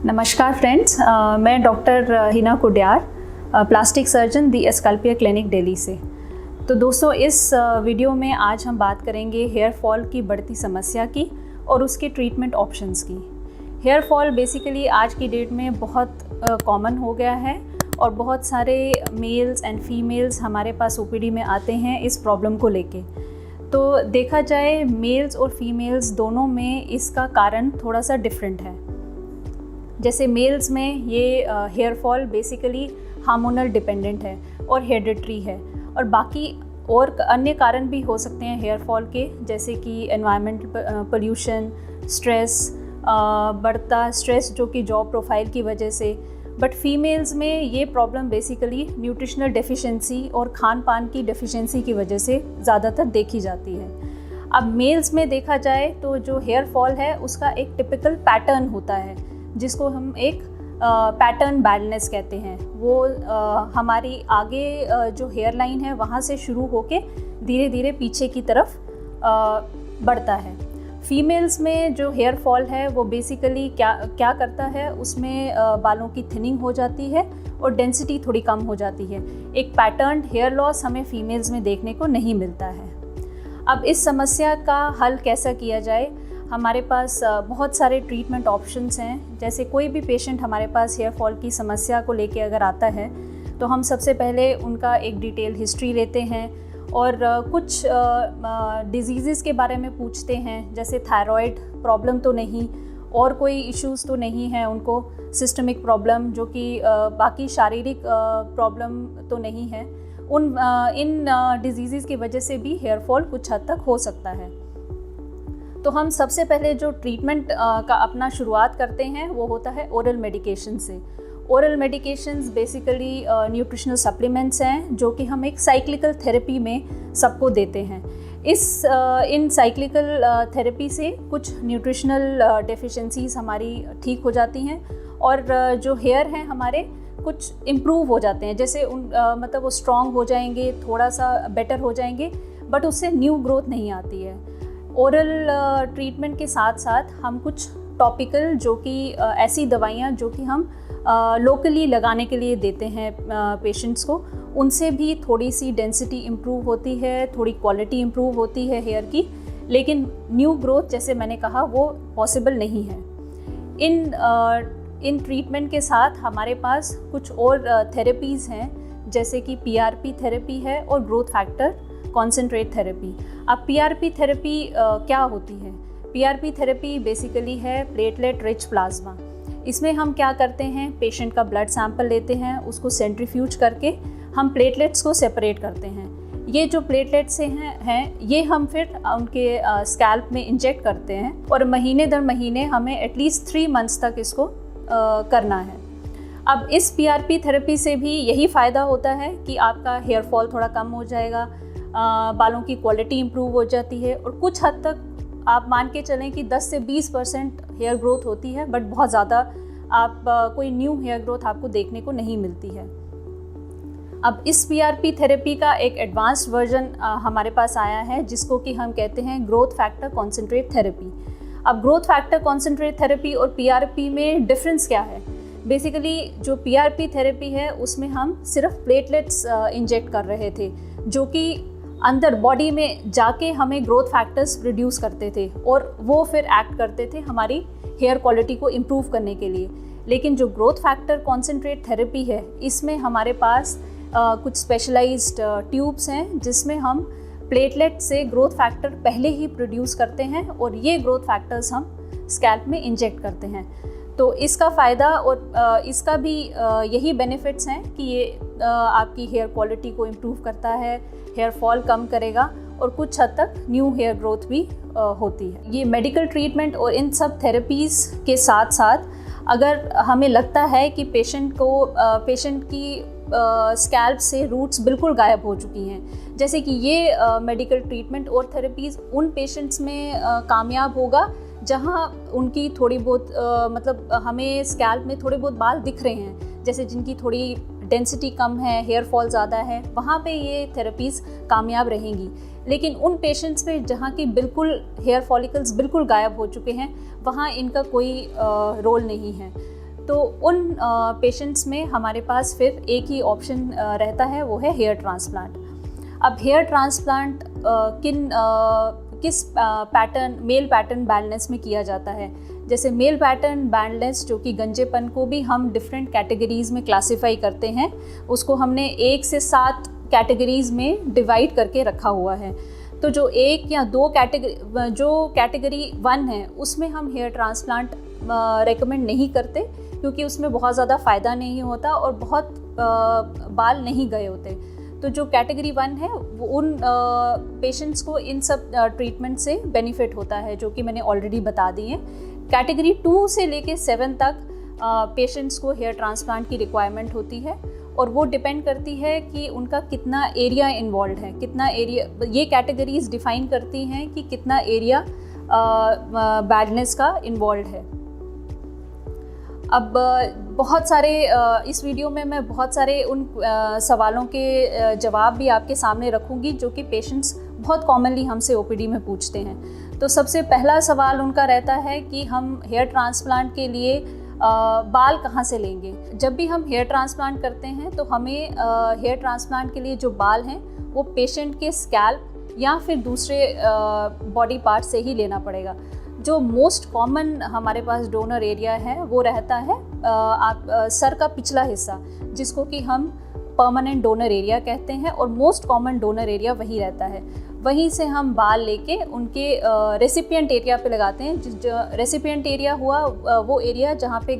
नमस्कार फ्रेंड्स, मैं doctor Hina कुडियार, plastic surgeon दी एस्कल्पिया clinic Delhi से। तो दोस्तों, इस वीडियो में आज हम बात करेंगे हेयर फॉल की बढ़ती समस्या की और उसके ट्रीटमेंट ऑप्शंस की। हेयर फॉल बेसिकली आज की डेट में बहुत कॉमन हो गया है और बहुत सारे मेल्स एंड फीमेल्स हमारे पास ओपीडी में आते हैं इस प्रॉब्लम को लेके। तो देखा जाए मेल्स और फीमेल्स दोनों में इसका कारण थोड़ा सा डिफरेंट है। जैसे मेल्स में ये hair fall basically hormonal dependent है और हेरिडिटरी है, और बाकी और अन्य कारण भी हो सकते हैं हेयर फॉल के, जैसे कि एनवायरमेंटल पोल्यूशन, स्ट्रेस, बढ़ता स्ट्रेस जो कि जॉब प्रोफाइल की वजह से। बट फीमेल्स में ये प्रॉब्लम बेसिकली न्यूट्रिशनल डेफिशिएंसी और खान पान की डेफिशिएंसी की वजह से ज़्यादातर देखी जाती है। अब मेल्स में देखा जाए तो जो हेयर फॉल है उसका एक टिपिकल पैटर्न होता है, जिसको हम एक पैटर्न बैलनेस कहते हैं। वो हमारी आगे जो हेयर लाइन है वहाँ से शुरू होके धीरे धीरे पीछे की तरफ बढ़ता है। फीमेल्स में जो हेयर फॉल है वो बेसिकली क्या करता है, उसमें बालों की थिनिंग हो जाती है और डेंसिटी थोड़ी कम हो जाती है। एक पैटर्न हेयर लॉस हमें फीमेल्स में देखने को नहीं मिलता है। अब इस समस्या का हल कैसा किया जाए? हमारे पास बहुत सारे ट्रीटमेंट ऑप्शंस हैं। जैसे कोई भी पेशेंट हमारे पास हेयर फॉल की समस्या को लेके अगर आता है तो हम सबसे पहले उनका एक डिटेल हिस्ट्री लेते हैं और कुछ डिजीज़ के बारे में पूछते हैं, जैसे थायराइड प्रॉब्लम तो नहीं, और कोई इश्यूज़ तो नहीं है उनको, सिस्टमिक प्रॉब्लम जो कि बाकी शारीरिक प्रॉब्लम तो नहीं है। इन डिजीज़ की वजह से भी हेयर फॉल कुछ हद तक हो सकता है। तो हम सबसे पहले जो ट्रीटमेंट का अपना शुरुआत करते हैं वो होता है ओरल मेडिकेशन से। Oral medications basically nutritional supplements हैं जो कि हम एक साइक्लिकल थेरेपी में सबको देते हैं। इन साइक्लिकल थेरेपी से कुछ न्यूट्रिशनल डेफिशिएंसीज हमारी ठीक हो जाती हैं और जो हेयर हैं हमारे कुछ इम्प्रूव हो जाते हैं। जैसे मतलब वो स्ट्रॉन्ग हो जाएंगे, थोड़ा सा बेटर हो जाएंगे, बट उससे न्यू ग्रोथ नहीं आती है। ओरल ट्रीटमेंट के साथ साथ हम कुछ टॉपिकल जो कि ऐसी दवाइयाँ जो कि हम लोकली लगाने के लिए देते हैं पेशेंट्स को, उनसे भी थोड़ी सी डेंसिटी इम्प्रूव होती है, थोड़ी क्वालिटी इम्प्रूव होती है हेयर की, लेकिन न्यू ग्रोथ जैसे मैंने कहा वो पॉसिबल नहीं है। इन ट्रीटमेंट के साथ हमारे पास कुछ और थेरेपीज़ हैं, जैसे कि पीआरपी थेरेपी है और ग्रोथ फैक्टर कॉन्सेंट्रेट थेरेपी। अब पीआरपी थेरेपी क्या होती है? पीआरपी थेरेपी बेसिकली है प्लेटलेट रिच प्लाज्मा। इसमें हम क्या करते हैं, पेशेंट का ब्लड सैंपल लेते हैं, उसको सेंट्रीफ्यूज करके हम प्लेटलेट्स को सेपरेट करते हैं। ये जो प्लेटलेट्स हैं ये हम फिर उनके स्कैल्प में इंजेक्ट करते हैं और महीने दर महीने हमें एटलीस्ट 3 मंथ्स तक इसको करना है। अब इस पीआरपी थेरेपी से भी यही फ़ायदा होता है कि आपका हेयर फॉल थोड़ा कम हो जाएगा, बालों की क्वालिटी इम्प्रूव हो जाती है और कुछ हद तक आप मान के चलें कि 10 से 20% हेयर ग्रोथ होती है, बट बहुत ज़्यादा कोई न्यू हेयर ग्रोथ आपको देखने को नहीं मिलती है। अब इस पीआरपी थेरेपी का एक एडवांस्ड वर्जन हमारे पास आया है, जिसको कि हम कहते हैं ग्रोथ फैक्टर कॉन्सेंट्रेट थेरेपी। अब ग्रोथ फैक्टर कॉन्सेंट्रेट थेरेपी और पीआरपी में डिफरेंस क्या है? बेसिकली जो पीआरपी थेरेपी है उसमें हम सिर्फ प्लेटलेट्स इंजेक्ट कर रहे थे, जो कि अंदर बॉडी में जाके हमें ग्रोथ फैक्टर्स प्रोड्यूस करते थे और वो फिर एक्ट करते थे हमारी हेयर क्वालिटी को इम्प्रूव करने के लिए। लेकिन जो ग्रोथ फैक्टर कॉन्सेंट्रेट थेरेपी है, इसमें हमारे पास कुछ स्पेशलाइज्ड ट्यूब्स हैं जिसमें हम प्लेटलेट से ग्रोथ फैक्टर पहले ही प्रोड्यूस करते हैं और ये ग्रोथ फैक्टर्स हम स्कैल्प में इंजेक्ट करते हैं। तो इसका फ़ायदा और इसका भी यही बेनिफिट्स हैं कि ये आपकी हेयर क्वालिटी को इम्प्रूव करता है, हेयर फॉल कम करेगा और कुछ हद तक न्यू हेयर ग्रोथ भी होती है। ये मेडिकल ट्रीटमेंट और इन सब थेरेपीज़ के साथ साथ अगर हमें लगता है कि पेशेंट की स्कैल्प से रूट्स बिल्कुल गायब हो चुकी हैं, जैसे कि ये मेडिकल ट्रीटमेंट और थेरेपीज़ उन पेशेंट्स में कामयाब होगा जहाँ उनकी थोड़ी बहुत मतलब हमें स्कैल्प में थोड़े बहुत बाल दिख रहे हैं, जैसे जिनकी थोड़ी डेंसिटी कम है, हेयर फॉल ज़्यादा है, वहाँ पे ये थेरेपीज़ कामयाब रहेंगी। लेकिन उन पेशेंट्स में जहाँ की बिल्कुल हेयर फॉलिकल्स बिल्कुल गायब हो चुके हैं, वहाँ इनका कोई रोल नहीं है। तो उन पेशेंट्स में हमारे पास फिर एक ही ऑप्शन रहता है, वो है हेयर ट्रांसप्लांट। अब हेयर ट्रांसप्लांट किस पैटर्न, मेल पैटर्न बाल्डनेस में किया जाता है। जैसे मेल पैटर्न बाल्डनेस जो कि गंजेपन को भी हम डिफरेंट कैटेगरीज़ में क्लासिफाई करते हैं, उसको हमने 1 से 7 कैटेगरीज़ में डिवाइड करके रखा हुआ है। तो जो 1 या 2 कैटेगरी 1 है उसमें हम हेयर ट्रांसप्लांट रेकमेंड नहीं करते, क्योंकि उसमें बहुत ज़्यादा फ़ायदा नहीं होता और बहुत बाल नहीं गए होते। तो जो कैटेगरी 1 है वो उन पेशेंट्स को इन सब ट्रीटमेंट से बेनिफिट होता है, जो कि मैंने ऑलरेडी बता दी है। कैटेगरी 2 से लेके 7 तक पेशेंट्स को हेयर ट्रांसप्लांट की रिक्वायरमेंट होती है, और वो डिपेंड करती है कि उनका कितना एरिया इन्वॉल्व है, कितना एरिया, ये कैटेगरीज डिफाइन करती हैं कि कितना एरिया बैडनेस का इन्वॉल्व है। अब बहुत सारे इस वीडियो में मैं बहुत सारे उन सवालों के जवाब भी आपके सामने रखूँगी जो कि पेशेंट्स बहुत कॉमनली हमसे ओपीडी में पूछते हैं। तो सबसे पहला सवाल उनका रहता है कि हम हेयर ट्रांसप्लांट के लिए बाल कहाँ से लेंगे। जब भी हम हेयर ट्रांसप्लांट करते हैं तो हमें हेयर ट्रांसप्लांट के लिए जो बाल हैं वो पेशेंट के स्कैल्प या फिर दूसरे बॉडी पार्ट से ही लेना पड़ेगा। जो मोस्ट कॉमन हमारे पास डोनर एरिया है वो रहता है सर का पिछला हिस्सा, जिसको कि हम परमानेंट डोनर एरिया कहते हैं, और मोस्ट कॉमन डोनर एरिया वही रहता है। वहीं से हम बाल लेके उनके रेसिपिएंट एरिया पे लगाते हैं। जो रेसिपिएंट एरिया हुआ वो एरिया जहाँ पे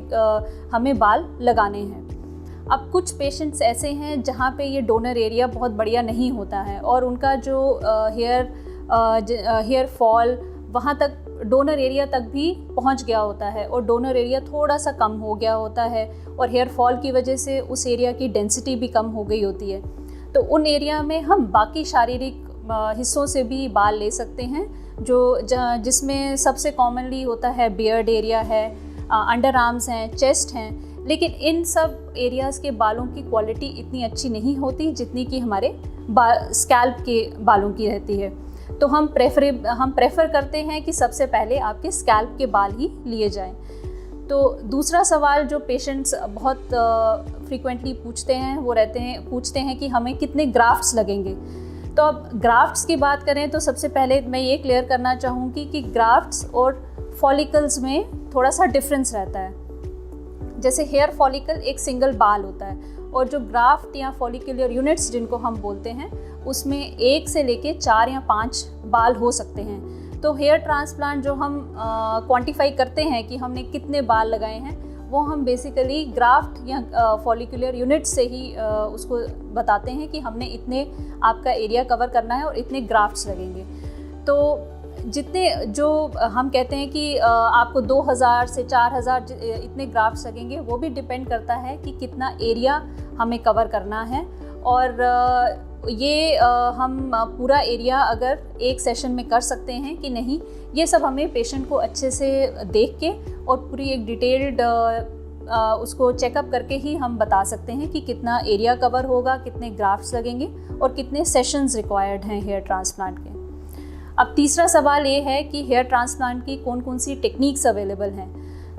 हमें बाल लगाने हैं। अब कुछ पेशेंट्स ऐसे हैं जहाँ पे ये डोनर एरिया बहुत बढ़िया नहीं होता है और उनका जो हेयर फॉल वहाँ तक डोनर एरिया तक भी पहुँच गया होता है, और डोनर एरिया थोड़ा सा कम हो गया होता है और हेयर फॉल की वजह से उस एरिया की डेंसिटी भी कम हो गई होती है। तो उन एरिया में हम बाकी शारीरिक हिस्सों से भी बाल ले सकते हैं, जिसमें सबसे कॉमनली होता है बियर्ड एरिया है, अंडर आर्म्स हैं, चेस्ट हैं। लेकिन इन सब एरियाज़ के बालों की क्वालिटी इतनी अच्छी नहीं होती जितनी कि हमारे स्कैल्प के बालों की रहती है। तो हम प्रेफर करते हैं कि सबसे पहले आपके स्कैल्प के बाल ही लिए जाएं। तो दूसरा सवाल जो पेशेंट्स बहुत फ्रीक्वेंटली पूछते हैं कि हमें कितने ग्राफ्ट्स लगेंगे। तो अब ग्राफ्ट्स की बात करें तो सबसे पहले मैं ये क्लियर करना चाहूँगी कि ग्राफ्ट्स और फॉलिकल्स में थोड़ा सा डिफरेंस रहता है। जैसे हेयर फॉलिकल एक सिंगल बाल होता है, और जो ग्राफ्ट या फॉलिकुलर यूनिट्स जिनको हम बोलते हैं उसमें 1 से लेके 4 या 5 बाल हो सकते हैं। तो हेयर ट्रांसप्लांट जो हम क्वांटिफाई करते हैं कि हमने कितने बाल लगाए हैं, वो हम बेसिकली ग्राफ्ट या फॉलिकुलर यूनिट से ही उसको बताते हैं कि हमने इतने आपका एरिया कवर करना है और इतने ग्राफ्ट्स लगेंगे। तो जितने जो हम कहते हैं कि आपको 2000 से 4000 इतने ग्राफ्ट्स लगेंगे, वो भी डिपेंड करता है कि कितना एरिया हमें कवर करना है। और ये हम पूरा एरिया अगर एक सेशन में कर सकते हैं कि नहीं, ये सब हमें पेशेंट को अच्छे से देख के और पूरी एक डिटेल्ड उसको चेकअप करके ही हम बता सकते हैं कि कितना एरिया कवर होगा, कितने ग्राफ्ट्स लगेंगे और कितने सेशंस रिक्वायर्ड हैं हेयर ट्रांसप्लांट के। अब तीसरा सवाल ये है कि हेयर ट्रांसप्लांट की कौन कौन सी टेक्निक्स अवेलेबल हैं।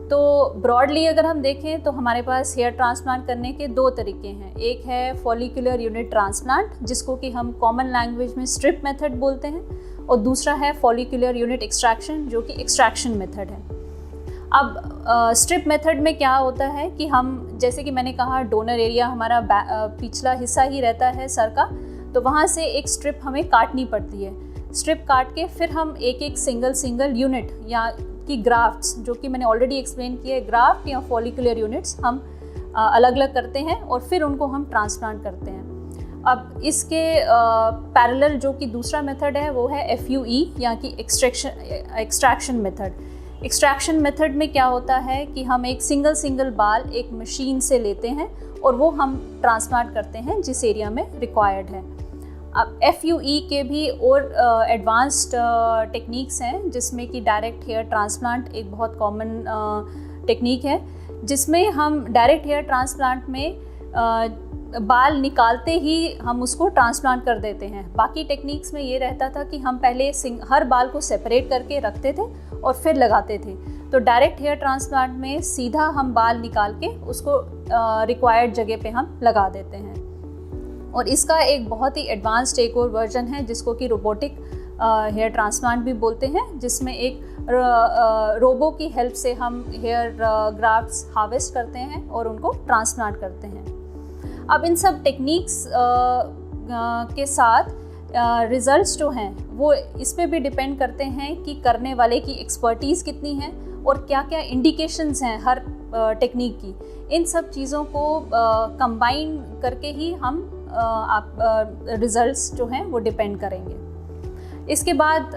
तो ब्रॉडली अगर हम देखें तो हमारे पास हेयर ट्रांसप्लांट करने के 2 तरीके हैं। एक है फॉलिकुलर यूनिट ट्रांसप्लांट, जिसको कि हम कॉमन लैंग्वेज में स्ट्रिप मेथड बोलते हैं, और दूसरा है फॉलिकुलर यूनिट एक्सट्रैक्शन, जो कि एक्सट्रैक्शन मेथड है। अब स्ट्रिप मेथड में क्या होता है कि हम, जैसे कि मैंने कहा, डोनर एरिया हमारा पिछला हिस्सा ही रहता है सर का, तो वहाँ से एक स्ट्रिप हमें काटनी पड़ती है। स्ट्रिप काट के फिर हम एक सिंगल यूनिट या कि ग्राफ्ट्स, जो कि मैंने ऑलरेडी एक्सप्लेन किया है, ग्राफ्ट या फॉलिकुलर यूनिट्स हम अलग अलग करते हैं और फिर उनको हम ट्रांसप्लांट करते हैं। अब इसके पैरेलल जो कि दूसरा मेथड है वो है FUE या कि एक्सट्रैक्शन मेथड। एक्सट्रैक्शन मेथड में क्या होता है कि हम एक सिंगल बाल एक मशीन से लेते हैं और वो हम ट्रांसप्लांट करते हैं जिस एरिया में रिक्वायर्ड है। अब FUE के भी और एडवांस्ड टेक्निक्स हैं, जिसमें कि डायरेक्ट हेयर ट्रांसप्लांट एक बहुत कॉमन टेक्निक है, जिसमें हम डायरेक्ट हेयर ट्रांसप्लांट में बाल निकालते ही हम उसको ट्रांसप्लांट कर देते हैं। बाकी टेक्निक्स में ये रहता था कि हम पहले हर बाल को सेपरेट करके रखते थे और फिर लगाते थे। तो डायरेक्ट हेयर ट्रांसप्लांट में सीधा हम बाल निकाल के उसको रिक्वायर्ड जगह पे हम लगा देते हैं। और इसका एक बहुत ही एडवांस्ड एक और वर्जन है जिसको कि रोबोटिक हेयर ट्रांसप्लांट भी बोलते हैं, जिसमें एक रोबो की हेल्प से हम हेयर ग्राफ्ट्स हार्वेस्ट करते हैं और उनको ट्रांसप्लांट करते हैं। अब इन सब टेक्निक्स के साथ रिज़ल्ट्स जो हैं वो इस पे भी डिपेंड करते हैं कि करने वाले की एक्सपर्टीज़ कितनी है और क्या क्या इंडिकेशंस हैं हर टेक्निक की। इन सब चीज़ों को कंबाइन करके ही हम रिज़ल्ट्स जो हैं वो डिपेंड करेंगे। इसके बाद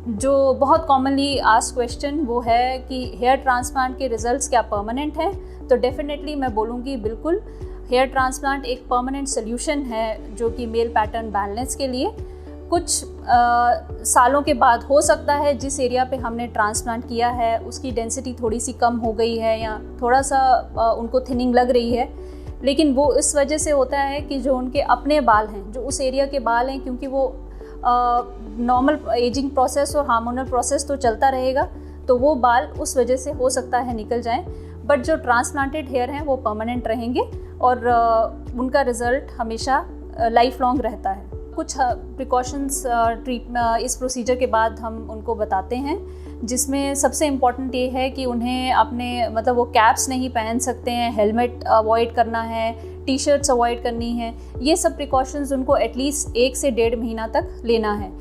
जो बहुत कॉमनली आस्क्ड क्वेश्चन वो है कि हेयर ट्रांसप्लांट के रिज़ल्ट्स क्या परमानेंट हैं? तो डेफिनेटली मैं बोलूँगी बिल्कुल, हेयर ट्रांसप्लांट एक परमानेंट सोल्यूशन है जो कि मेल पैटर्न बैलेंस के लिए। कुछ सालों के बाद हो सकता है जिस एरिया पे हमने ट्रांसप्लांट किया है उसकी डेंसिटी थोड़ी सी कम हो गई है या थोड़ा सा उनको थिनिंग लग रही है, लेकिन वो इस वजह से होता है कि जो उनके अपने बाल हैं, जो उस एरिया के बाल हैं, क्योंकि वो नॉर्मल एजिंग प्रोसेस और हार्मोनल प्रोसेस तो चलता रहेगा, तो वो बाल उस वजह से हो सकता है निकल जाएं। बट जो ट्रांसप्लांटेड हेयर हैं वो परमानेंट रहेंगे और उनका रिज़ल्ट हमेशा लाइफ लॉन्ग रहता है। कुछ प्रिकॉशंस इस प्रोसीजर के बाद हम उनको बताते हैं, जिसमें सबसे इम्पॉर्टेंट ये है कि उन्हें अपने मतलब वो कैप्स नहीं पहन सकते हैं, हेलमेट अवॉइड करना है, टी शर्ट्स अवॉइड करनी है। ये सब प्रिकॉशंस उनको एटलीस्ट 1 से 1.5 महीना तक लेना है।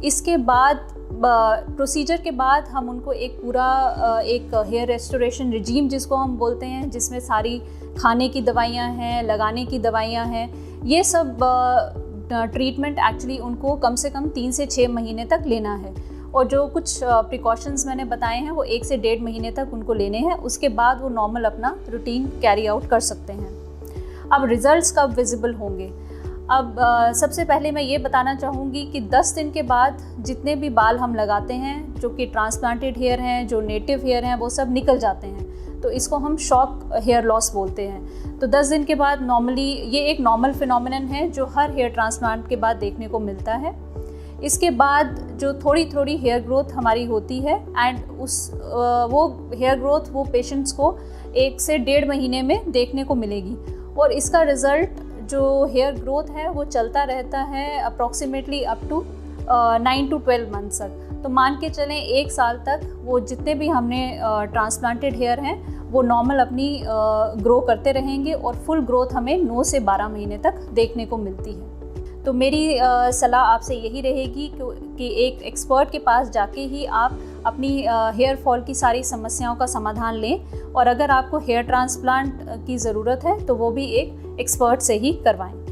इसके बाद प्रोसीजर के बाद हम उनको एक पूरा एक हेयर रेस्टोरेशन रिजीम जिसको हम बोलते हैं, जिसमें सारी खाने की दवाइयाँ हैं, लगाने की दवाइयाँ हैं, ये सब ट्रीटमेंट एक्चुअली उनको कम से कम 3 से 6 महीने तक लेना है। और जो कुछ प्रिकॉशंस मैंने बताए हैं वो 1 से 1.5 महीने तक उनको लेने हैं। उसके बाद वो नॉर्मल अपना रूटीन कैरी आउट कर सकते हैं। अब रिज़ल्ट्स कब विजिबल होंगे? अब सबसे पहले मैं ये बताना चाहूँगी कि 10 दिन के बाद जितने भी बाल हम लगाते हैं जो कि ट्रांसप्लांटेड हेयर हैं, जो नेटिव हेयर हैं, वो सब निकल जाते हैं। तो इसको हम शॉक हेयर लॉस बोलते हैं। तो 10 दिन के बाद नॉर्मली ये एक नॉर्मल फिनोमिनन है जो हर हेयर ट्रांसप्लांट के बाद देखने को मिलता है। इसके बाद जो थोड़ी थोड़ी हेयर ग्रोथ हमारी होती है एंड वो हेयर ग्रोथ वो पेशेंट्स को 1 से 1.5 महीने में देखने को मिलेगी। और इसका रिज़ल्ट जो हेयर ग्रोथ है वो चलता रहता है approximately up to 9 to 12 months तक। तो मान के चलें 1 साल तक वो जितने भी हमने ट्रांसप्लांटेड हेयर हैं वो नॉर्मल अपनी ग्रो करते रहेंगे और फुल ग्रोथ हमें 9 से 12 महीने तक देखने को मिलती है। तो मेरी सलाह आपसे यही रहेगी कि एक एक्सपर्ट के पास जाके ही आप अपनी हेयर फॉल की सारी समस्याओं का समाधान लें, और अगर आपको हेयर ट्रांसप्लांट की ज़रूरत है तो वो भी एक एक्सपर्ट से ही करवाएं।